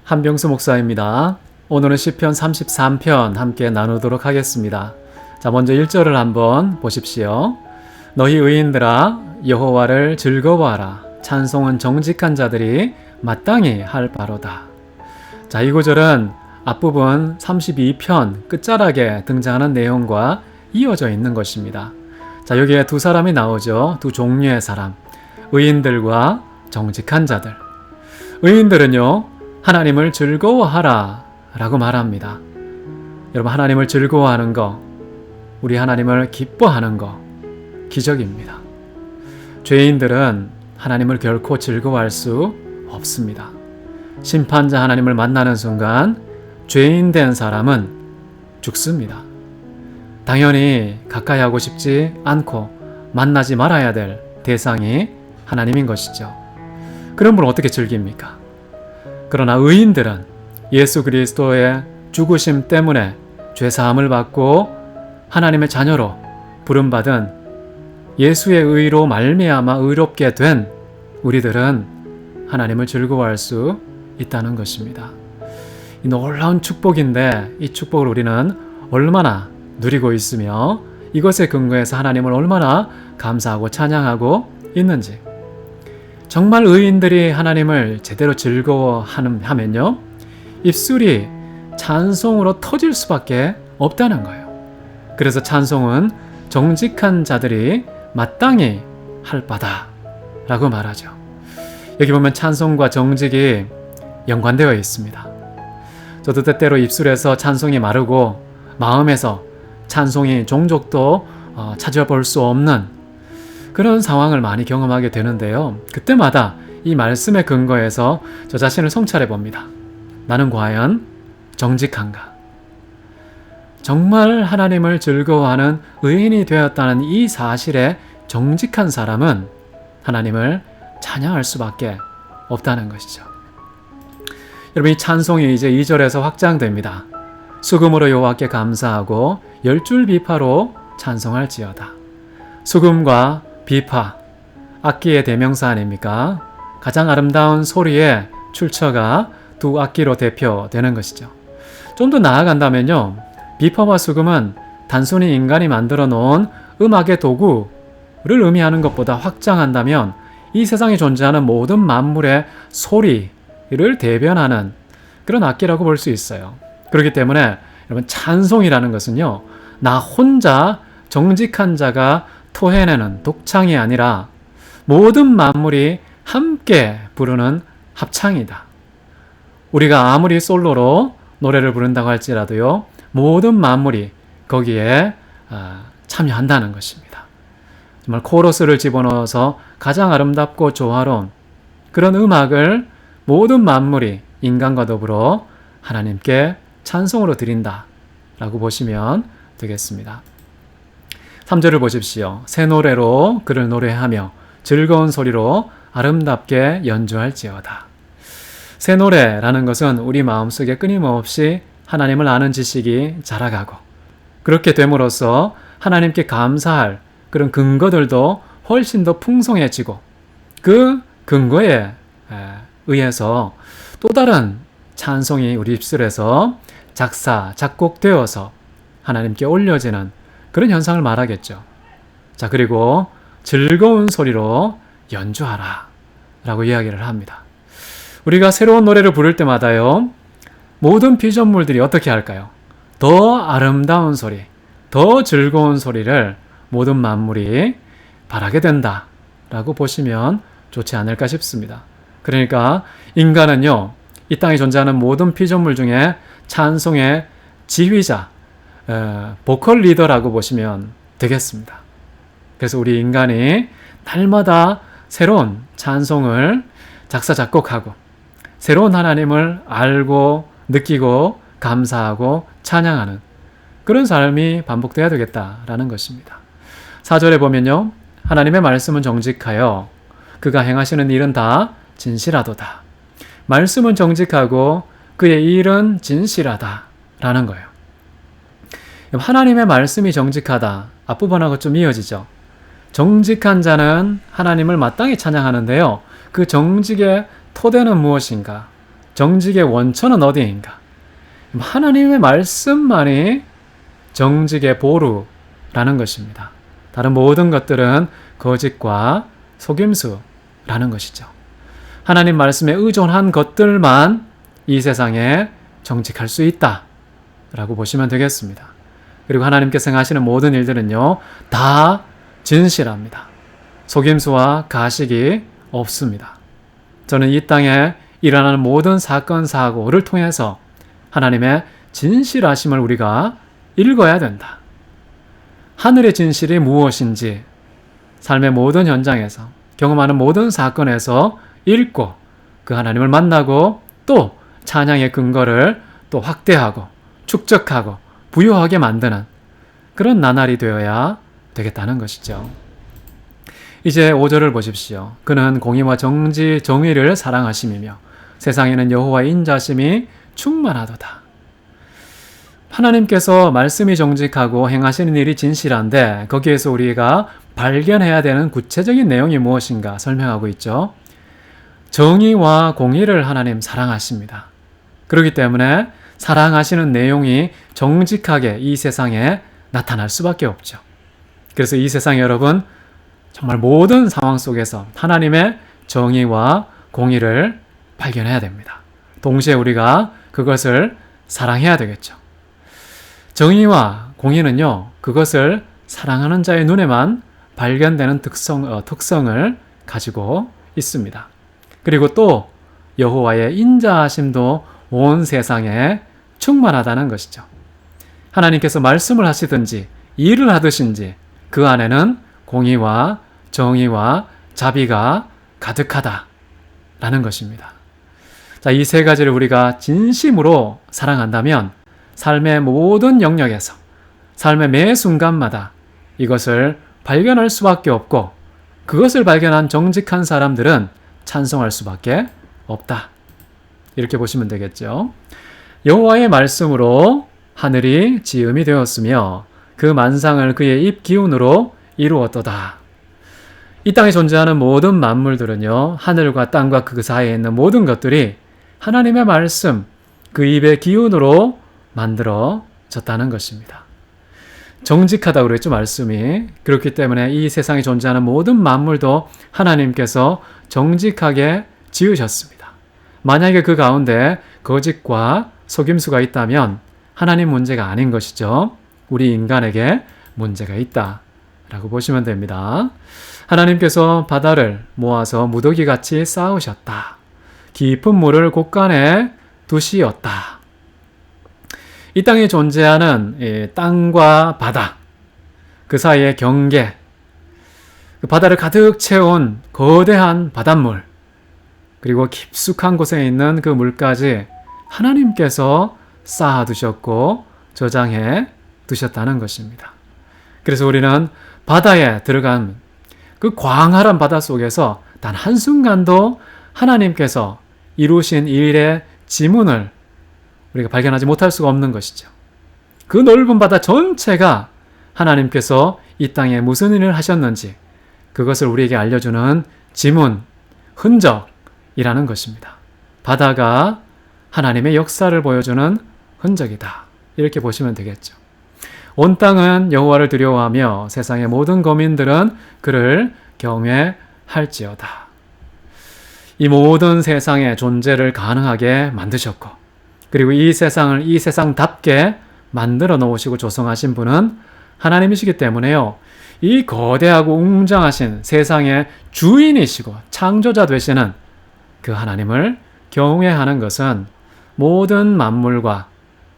한병수 목사입니다. 오늘은 시편 33편 함께 나누도록 하겠습니다. 자, 먼저 1절을 한번 보십시오. 너희 의인들아 여호와를 즐거워하라. 찬송은 정직한 자들이 마땅히 할 바로다. 자, 이 구절은 앞부분 32편 끝자락에 등장하는 내용과 이어져 있는 것입니다. 자, 여기에 두 사람이 나오죠. 두 종류의 사람. 의인들과 정직한 자들. 의인들은요, 하나님을 즐거워하라 라고 말합니다. 여러분, 하나님을 즐거워하는 거, 우리 하나님을 기뻐하는 거 기적입니다. 죄인들은 하나님을 결코 즐거워할 수 없습니다. 심판자 하나님을 만나는 순간 죄인 된 사람은 죽습니다. 당연히 가까이 하고 싶지 않고 만나지 말아야 될 대상이 하나님인 것이죠. 그런 분을 어떻게 즐깁니까? 그러나 의인들은 예수 그리스도의 죽으심 때문에 죄사함을 받고 하나님의 자녀로 부름받은 예수의 의로 말미암아 의롭게 된 우리들은 하나님을 즐거워할 수 있다는 것입니다. 이 놀라운 축복인데 이 축복을 우리는 얼마나 누리고 있으며 이것에 근거해서 하나님을 얼마나 감사하고 찬양하고 있는지, 정말 의인들이 하나님을 제대로 즐거워하면요, 입술이 찬송으로 터질 수밖에 없다는 거예요. 그래서 찬송은 정직한 자들이 마땅히 할 바다 라고 말하죠. 여기 보면 찬송과 정직이 연관되어 있습니다. 저도 때때로 입술에서 찬송이 마르고 마음에서 찬송이 종족도 찾아볼 수 없는 그런 상황을 많이 경험하게 되는데요. 그때마다 이 말씀에 근거해서 저 자신을 성찰해 봅니다. 나는 과연 정직한가? 정말 하나님을 즐거워하는 의인이 되었다는 이 사실에 정직한 사람은 하나님을 찬양할 수밖에 없다는 것이죠. 여러분, 이 찬송이 이제 2절에서 확장됩니다. 수금으로 여호와께 감사하고 열줄 비파로 찬송할지어다. 수금과 비파, 악기의 대명사 아닙니까? 가장 아름다운 소리의 출처가 두 악기로 대표되는 것이죠. 좀 더 나아간다면요, 비파와 수금은 단순히 인간이 만들어 놓은 음악의 도구를 의미하는 것보다 확장한다면 이 세상에 존재하는 모든 만물의 소리를 대변하는 그런 악기라고 볼 수 있어요. 그렇기 때문에 여러분, 찬송이라는 것은요, 나 혼자 정직한 자가 토해내는 독창이 아니라 모든 만물이 함께 부르는 합창이다. 우리가 아무리 솔로로 노래를 부른다고 할지라도요, 모든 만물이 거기에 참여한다는 것입니다. 정말 코러스를 집어넣어서 가장 아름답고 조화로운 그런 음악을 모든 만물이 인간과 더불어 하나님께 찬송으로 드린다 라고 보시면 되겠습니다. 3절을 보십시오. 새 노래로 그를 노래하며 즐거운 소리로 아름답게 연주할지어다. 새 노래라는 것은 우리 마음속에 끊임없이 하나님을 아는 지식이 자라가고, 그렇게 됨으로써 하나님께 감사할 그런 근거들도 훨씬 더 풍성해지고, 그 근거에 의해서 또 다른 찬송이 우리 입술에서 작곡되어서 하나님께 올려지는 그런 현상을 말하겠죠. 자, 그리고 즐거운 소리로 연주하라 라고 이야기를 합니다. 우리가 새로운 노래를 부를 때마다요, 모든 피조물들이 어떻게 할까요? 더 아름다운 소리, 더 즐거운 소리를 모든 만물이 바라게 된다 라고 보시면 좋지 않을까 싶습니다. 그러니까 인간은요, 이 땅에 존재하는 모든 피조물 중에 찬송의 지휘자, 보컬 리더라고 보시면 되겠습니다. 그래서 우리 인간이 날마다 새로운 찬송을 작사 작곡하고 새로운 하나님을 알고 느끼고 감사하고 찬양하는 그런 삶이 반복돼야 되겠다라는 것입니다. 4절에 보면요, 하나님의 말씀은 정직하여 그가 행하시는 일은 다 진실하도다. 말씀은 정직하고 그의 일은 진실하다라는 거예요. 하나님의 말씀이 정직하다, 앞부분하고 좀 이어지죠. 정직한 자는 하나님을 마땅히 찬양하는데요, 그 정직의 토대는 무엇인가? 정직의 원천은 어디인가? 하나님의 말씀만이 정직의 보루라는 것입니다. 다른 모든 것들은 거짓과 속임수라는 것이죠. 하나님 말씀에 의존한 것들만 이 세상에 정직할 수 있다라고 보시면 되겠습니다. 그리고 하나님께서 행하시는 모든 일들은요, 다 진실합니다. 속임수와 가식이 없습니다. 저는 이 땅에 일어나는 모든 사건, 사고를 통해서 하나님의 진실하심을 우리가 읽어야 된다. 하늘의 진실이 무엇인지 삶의 모든 현장에서 경험하는 모든 사건에서 읽고 그 하나님을 만나고 또 찬양의 근거를 또 확대하고 축적하고 부유하게 만드는 그런 나날이 되어야 되겠다는 것이죠. 이제 5절을 보십시오. 그는 공의와 정지, 정의를 사랑하심이며 세상에는 여호와의 인자심이 충만하도다. 하나님께서 말씀이 정직하고 행하시는 일이 진실한데 거기에서 우리가 발견해야 되는 구체적인 내용이 무엇인가 설명하고 있죠. 정의와 공의를 하나님 사랑하십니다. 그렇기 때문에 사랑하시는 내용이 정직하게 이 세상에 나타날 수밖에 없죠. 그래서 이 세상 여러분 정말 모든 상황 속에서 하나님의 정의와 공의를 발견해야 됩니다. 동시에 우리가 그것을 사랑해야 되겠죠. 정의와 공의는요, 그것을 사랑하는 자의 눈에만 발견되는 특성을 가지고 있습니다. 그리고 또 여호와의 인자하심도 온 세상에 충만하다는 것이죠. 하나님께서 말씀을 하시든지 일을 하듯인지 그 안에는 공의와 정의와 자비가 가득하다라는 것입니다. 자, 이 세 가지를 우리가 진심으로 사랑한다면 삶의 모든 영역에서 삶의 매 순간마다 이것을 발견할 수밖에 없고 그것을 발견한 정직한 사람들은 찬송할 수밖에 없다. 이렇게 보시면 되겠죠. 여호와의 말씀으로 하늘이 지음이 되었으며 그 만상을 그의 입 기운으로 이루었도다. 이 땅에 존재하는 모든 만물들은요, 하늘과 땅과 그 사이에 있는 모든 것들이 하나님의 말씀, 그 입의 기운으로 만들어졌다는 것입니다. 정직하다고 그랬죠, 말씀이. 그렇기 때문에 이 세상에 존재하는 모든 만물도 하나님께서 정직하게 지으셨습니다. 만약에 그 가운데 거짓과 속임수가 있다면 하나님 문제가 아닌 것이죠. 우리 인간에게 문제가 있다라고 보시면 됩니다. 하나님께서 바다를 모아서 무더기같이 쌓으셨다. 깊은 물을 곳간에 두시었다. 이 땅에 존재하는 땅과 바다, 그 사이의 경계, 그 바다를 가득 채운 거대한 바닷물, 그리고 깊숙한 곳에 있는 그 물까지 하나님께서 쌓아두셨고 저장해 두셨다는 것입니다. 그래서 우리는 바다에 들어간 그 광활한 바다 속에서 단 한순간도 하나님께서 이루신 일의 지문을 우리가 발견하지 못할 수가 없는 것이죠. 그 넓은 바다 전체가 하나님께서 이 땅에 무슨 일을 하셨는지 그것을 우리에게 알려주는 지문, 흔적이라는 것입니다. 바다가 하나님의 역사를 보여주는 흔적이다. 이렇게 보시면 되겠죠. 온 땅은 여호와를 두려워하며 세상의 모든 거민들은 그를 경외할지어다. 이 모든 세상의 존재를 가능하게 만드셨고 그리고 이 세상을 이 세상답게 만들어 놓으시고 조성하신 분은 하나님이시기 때문에요. 이 거대하고 웅장하신 세상의 주인이시고 창조자 되시는 그 하나님을 경외하는 것은 모든 만물과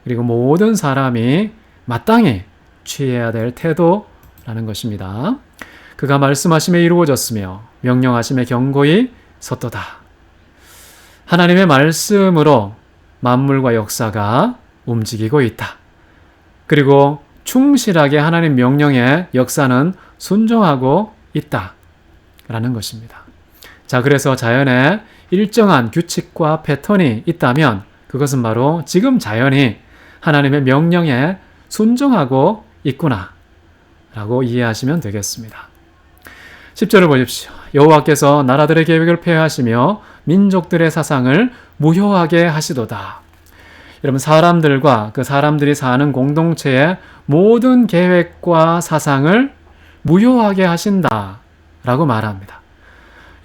그리고 모든 사람이 마땅히 취해야 될 태도라는 것입니다. 그가 말씀하심에 이루어졌으며 명령하심에 경고히 섰도다. 하나님의 말씀으로 만물과 역사가 움직이고 있다. 그리고 충실하게 하나님 명령에 역사는 순종하고 있다. 라는 것입니다. 자, 그래서 자연에 일정한 규칙과 패턴이 있다면 그것은 바로 지금 자연이 하나님의 명령에 순종하고 있구나 라고 이해하시면 되겠습니다. 10절을 보십시오. 여호와께서 나라들의 계획을 폐하시며 민족들의 사상을 무효하게 하시도다. 여러분, 사람들과 그 사람들이 사는 공동체의 모든 계획과 사상을 무효하게 하신다 라고 말합니다.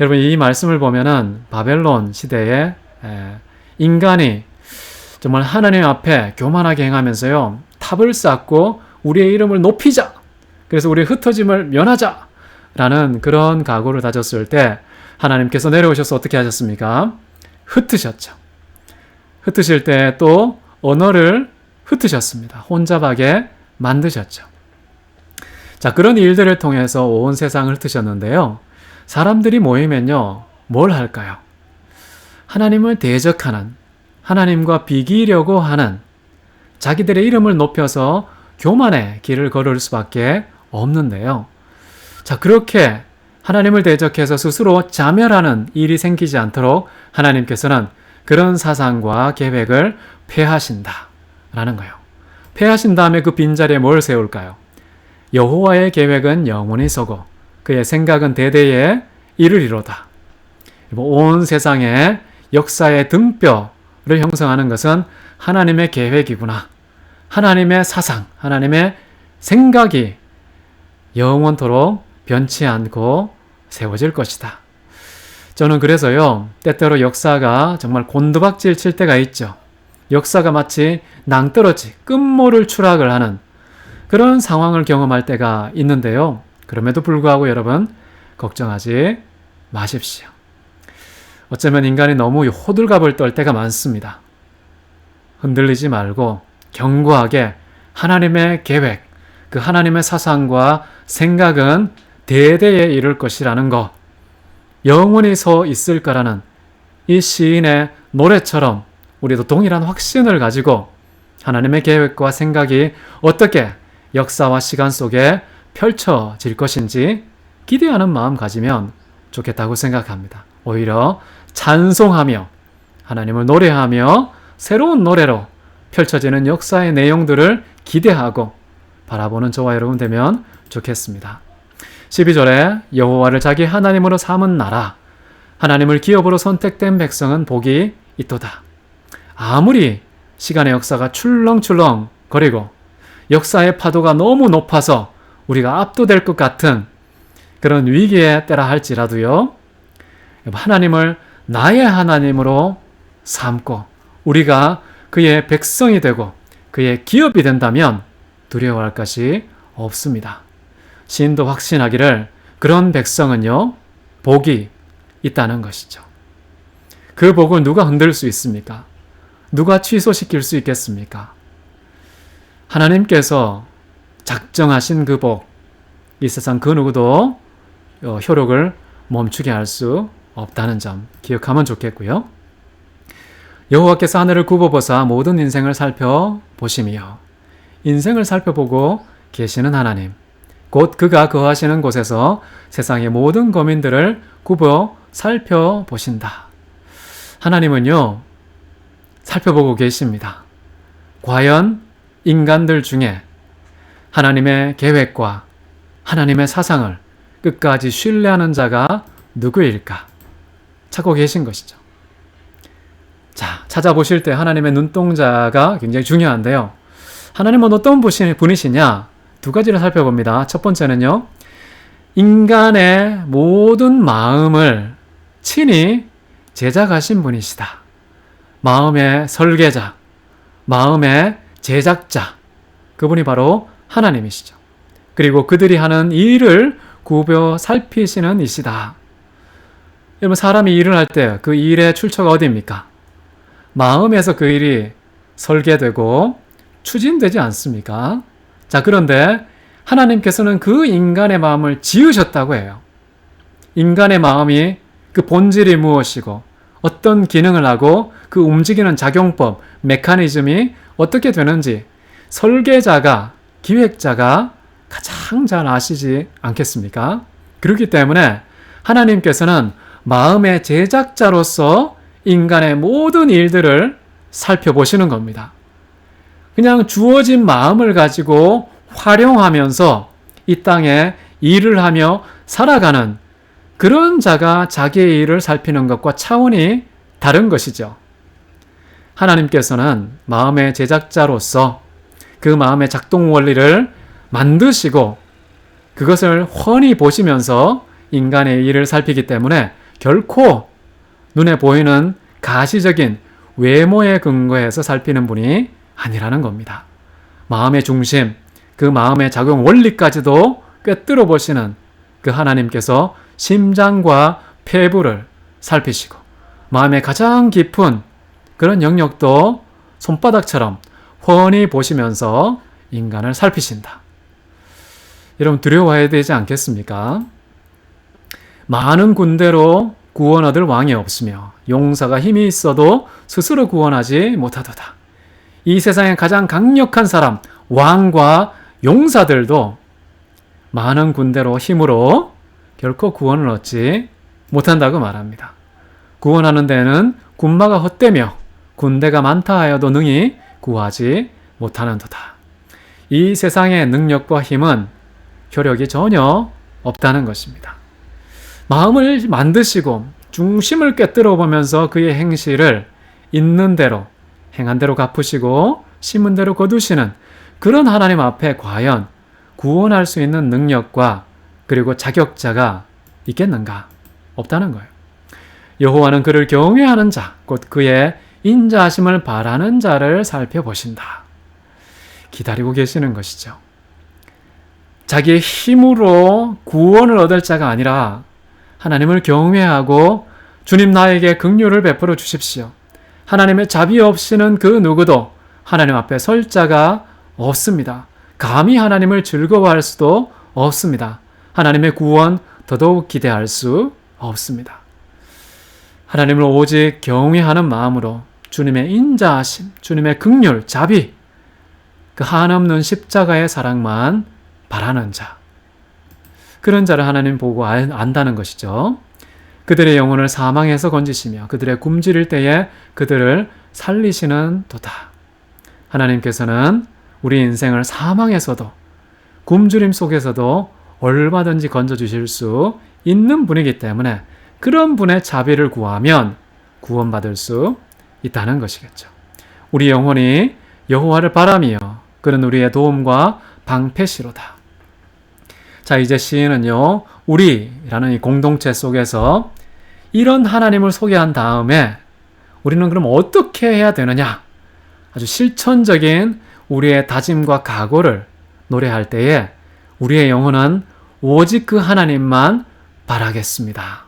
여러분, 이 말씀을 보면은 바벨론 시대에 인간이 정말 하나님 앞에 교만하게 행하면서요, 탑을 쌓고 우리의 이름을 높이자, 그래서 우리의 흩어짐을 면하자 라는 그런 각오를 다졌을 때 하나님께서 내려오셔서 어떻게 하셨습니까? 흩으셨죠. 흩으실 때 또 언어를 흩으셨습니다. 혼잡하게 만드셨죠. 자, 그런 일들을 통해서 온 세상을 흩으셨는데요. 사람들이 모이면요, 뭘 할까요? 하나님을 대적하는, 하나님과 비기려고 하는, 자기들의 이름을 높여서 교만의 길을 걸을 수밖에 없는데요. 자, 그렇게 하나님을 대적해서 스스로 자멸하는 일이 생기지 않도록 하나님께서는 그런 사상과 계획을 폐하신다 라는 거예요. 폐하신 다음에 그 빈자리에 뭘 세울까요? 여호와의 계획은 영원히 서고 그의 생각은 대대에 이르리로다. 온 세상의 역사의 등뼈를 형성하는 것은 하나님의 계획이구나. 하나님의 사상, 하나님의 생각이 영원토록 변치 않고 세워질 것이다. 저는 그래서요, 때때로 역사가 정말 곤두박질 칠 때가 있죠. 역사가 마치 낭떠러지, 끝모를 추락을 하는 그런 상황을 경험할 때가 있는데요. 그럼에도 불구하고 여러분, 걱정하지 마십시오. 어쩌면 인간이 너무 호들갑을 떨 때가 많습니다. 흔들리지 말고 견고하게 하나님의 계획, 그 하나님의 사상과 생각은 대대에 이를 것이라는 것, 영원히 서 있을 거라는 이 시인의 노래처럼 우리도 동일한 확신을 가지고 하나님의 계획과 생각이 어떻게 역사와 시간 속에 펼쳐질 것인지 기대하는 마음 가지면 좋겠다고 생각합니다. 오히려 찬송하며 하나님을 노래하며 새로운 노래로 펼쳐지는 역사의 내용들을 기대하고 바라보는 저와 여러분 되면 좋겠습니다. 12절에 여호와를 자기 하나님으로 삼은 나라, 하나님을 기업으로 선택된 백성은 복이 있도다. 아무리 시간의 역사가 출렁출렁 거리고 역사의 파도가 너무 높아서 우리가 압도될 것 같은 그런 위기에 때라 할지라도요, 하나님을 나의 하나님으로 삼고 우리가 그의 백성이 되고 그의 기업이 된다면 두려워할 것이 없습니다. 시인도 확신하기를 그런 백성은요, 복이 있다는 것이죠. 그 복을 누가 흔들 수 있습니까? 누가 취소시킬 수 있겠습니까? 하나님께서 작정하신 그 복, 이 세상 그 누구도 효력을 멈추게 할 수 없다는 점 기억하면 좋겠고요. 여호와께서 하늘을 굽어보사 모든 인생을 살펴보시며 인생을 살펴보고 계시는 하나님, 곧 그가 거하시는 곳에서 세상의 모든 거민들을 굽어 살펴보신다. 하나님은요, 살펴보고 계십니다. 과연 인간들 중에 하나님의 계획과 하나님의 사상을 끝까지 신뢰하는 자가 누구일까? 찾고 계신 것이죠. 자, 찾아보실 때 하나님의 눈동자가 굉장히 중요한데요. 하나님은 어떤 분이시냐? 두 가지를 살펴봅니다. 첫 번째는요, 인간의 모든 마음을 친히 제작하신 분이시다. 마음의 설계자, 마음의 제작자, 그분이 바로 하나님이시죠. 그리고 그들이 하는 일을 굽어 살피시는 이시다. 여러분, 사람이 일을 할 때 그 일의 출처가 어디입니까? 마음에서 그 일이 설계되고 추진되지 않습니까? 자, 그런데 하나님께서는 그 인간의 마음을 지으셨다고 해요. 인간의 마음이 그 본질이 무엇이고 어떤 기능을 하고 그 움직이는 작용법, 메커니즘이 어떻게 되는지 설계자가, 기획자가 가장 잘 아시지 않겠습니까? 그렇기 때문에 하나님께서는 마음의 제작자로서 인간의 모든 일들을 살펴보시는 겁니다. 그냥 주어진 마음을 가지고 활용하면서 이 땅에 일을 하며 살아가는 그런 자가 자기의 일을 살피는 것과 차원이 다른 것이죠. 하나님께서는 마음의 제작자로서 그 마음의 작동 원리를 만드시고 그것을 훤히 보시면서 인간의 일을 살피기 때문에 결코 눈에 보이는 가시적인 외모에 근거해서 살피는 분이 아니라는 겁니다. 마음의 중심, 그 마음의 작용 원리까지도 꿰뚫어 보시는 그 하나님께서 심장과 폐부를 살피시고 마음의 가장 깊은 그런 영역도 손바닥처럼 훤히 보시면서 인간을 살피신다. 여러분 두려워해야 되지 않겠습니까? 많은 군대로 구원 얻을 왕이 없으며 용사가 힘이 있어도 스스로 구원하지 못하도다. 이 세상에 가장 강력한 사람, 왕과 용사들도 많은 군대로 힘으로 결코 구원을 얻지 못한다고 말합니다. 구원하는 데에는 군마가 헛되며 군대가 많다 하여도 능히 구하지 못하는도다. 이 세상의 능력과 힘은 효력이 전혀 없다는 것입니다. 마음을 만드시고 중심을 꿰뚫어 보면서 그의 행실을 있는 대로 행한 대로 갚으시고 심은 대로 거두시는 그런 하나님 앞에 과연 구원할 수 있는 능력과 그리고 자격자가 있겠는가? 없다는 거예요. 여호와는 그를 경외하는 자, 곧 그의 인자하심을 바라는 자를 살펴보신다. 기다리고 계시는 것이죠. 자기의 힘으로 구원을 얻을 자가 아니라 하나님을 경외하고 주님 나에게 긍휼을 베풀어 주십시오. 하나님의 자비 없이는 그 누구도 하나님 앞에 설 자가 없습니다. 감히 하나님을 즐거워할 수도 없습니다. 하나님의 구원 더더욱 기대할 수 없습니다. 하나님을 오직 경외하는 마음으로 주님의 인자하심, 주님의 긍휼, 자비, 그 한없는 십자가의 사랑만 바라는 자, 그런 자를 하나님 보고 안다는 것이죠. 그들의 영혼을 사망에서 건지시며 그들의 굶주릴 때에 그들을 살리시는 도다. 하나님께서는 우리 인생을 사망에서도 굶주림 속에서도 얼마든지 건져주실 수 있는 분이기 때문에 그런 분의 자비를 구하면 구원받을 수 있다는 것이겠죠. 우리 영혼이 여호와를 바라며 그는 우리의 도움과 방패시로다. 자, 이제 시인은요, 우리라는 이 공동체 속에서 이런 하나님을 소개한 다음에 우리는 그럼 어떻게 해야 되느냐? 아주 실천적인 우리의 다짐과 각오를 노래할 때에 우리의 영혼은 오직 그 하나님만 바라겠습니다.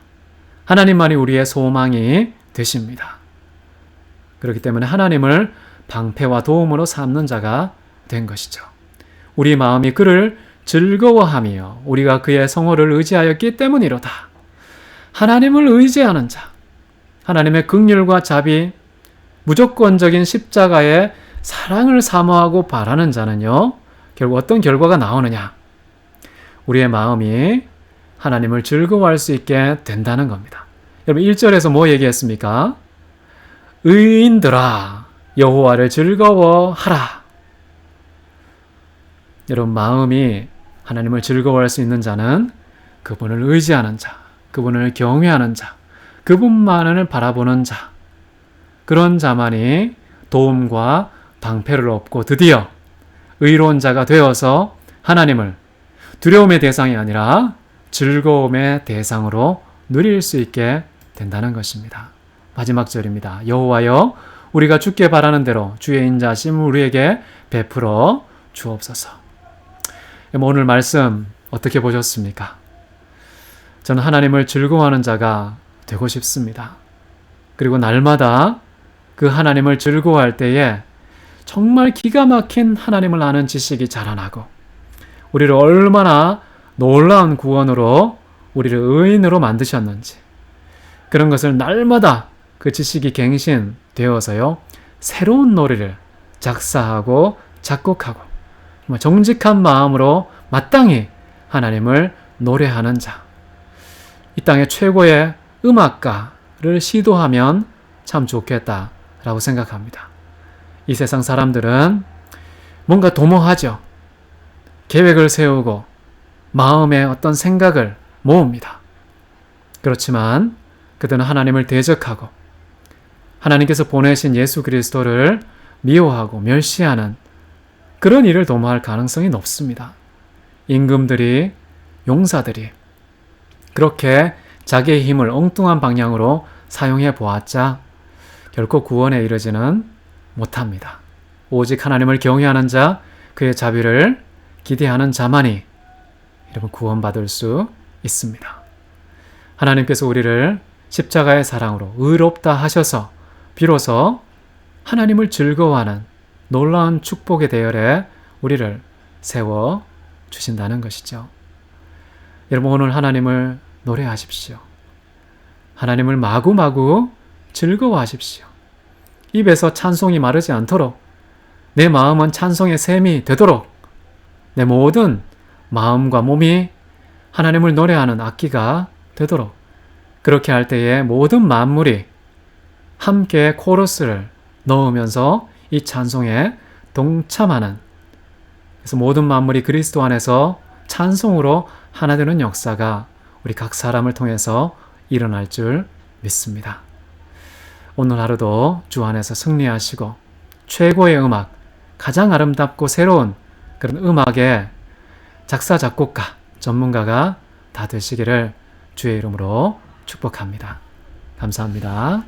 하나님만이 우리의 소망이 되십니다. 그렇기 때문에 하나님을 방패와 도움으로 삼는 자가 된 것이죠. 우리 마음이 그를 즐거워하며 우리가 그의 성호를 의지하였기 때문이로다. 하나님을 의지하는 자, 하나님의 긍휼과 자비, 무조건적인 십자가의 사랑을 사모하고 바라는 자는요, 결국 어떤 결과가 나오느냐? 우리의 마음이 하나님을 즐거워할 수 있게 된다는 겁니다. 여러분 1절에서 뭐 얘기했습니까? 의인들아 여호와를 즐거워하라. 여러분 마음이 하나님을 즐거워할 수 있는 자는 그분을 의지하는 자, 그분을 경외하는 자, 그분만을 바라보는 자, 그런 자만이 도움과 방패를 얻고 드디어 의로운 자가 되어서 하나님을 두려움의 대상이 아니라 즐거움의 대상으로 누릴 수 있게 된다는 것입니다. 마지막 절입니다. 여호와여 우리가 주께 바라는 대로 주의 인자하심 우리에게 베풀어 주옵소서. 오늘 말씀 어떻게 보셨습니까? 저는 하나님을 즐거워하는 자가 되고 싶습니다. 그리고 날마다 그 하나님을 즐거워할 때에 정말 기가 막힌 하나님을 아는 지식이 자라나고 우리를 얼마나 놀라운 구원으로 우리를 의인으로 만드셨는지 그런 것을 날마다 그 지식이 갱신되어서요 새로운 노래를 작사하고 작곡하고 정직한 마음으로 마땅히 하나님을 노래하는 자, 이 땅의 최고의 음악가를 시도하면 참 좋겠다라고 생각합니다. 이 세상 사람들은 뭔가 도모하죠. 계획을 세우고 마음의 어떤 생각을 모읍니다. 그렇지만 그들은 하나님을 대적하고 하나님께서 보내신 예수 그리스도를 미워하고 멸시하는 그런 일을 도모할 가능성이 높습니다. 임금들이, 용사들이 그렇게 자기의 힘을 엉뚱한 방향으로 사용해 보았자 결코 구원에 이르지는 못합니다. 오직 하나님을 경외하는 자, 그의 자비를 기대하는 자만이 여러분 구원받을 수 있습니다. 하나님께서 우리를 십자가의 사랑으로 의롭다 하셔서 비로소 하나님을 즐거워하는 놀라운 축복의 대열에 우리를 세워 주신다는 것이죠. 여러분 오늘 하나님을 노래하십시오. 하나님을 마구마구 즐거워하십시오. 입에서 찬송이 마르지 않도록 내 마음은 찬송의 샘이 되도록 내 모든 마음과 몸이 하나님을 노래하는 악기가 되도록 그렇게 할 때에 모든 만물이 함께 코러스를 넣으면서 이 찬송에 동참하는 그래서 모든 만물이 그리스도 안에서 찬송으로 하나 되는 역사가 우리 각 사람을 통해서 일어날 줄 믿습니다. 오늘 하루도 주 안에서 승리하시고 최고의 음악, 가장 아름답고 새로운 그런 음악의 작사, 작곡가, 전문가가 다 되시기를 주의 이름으로 축복합니다. 감사합니다.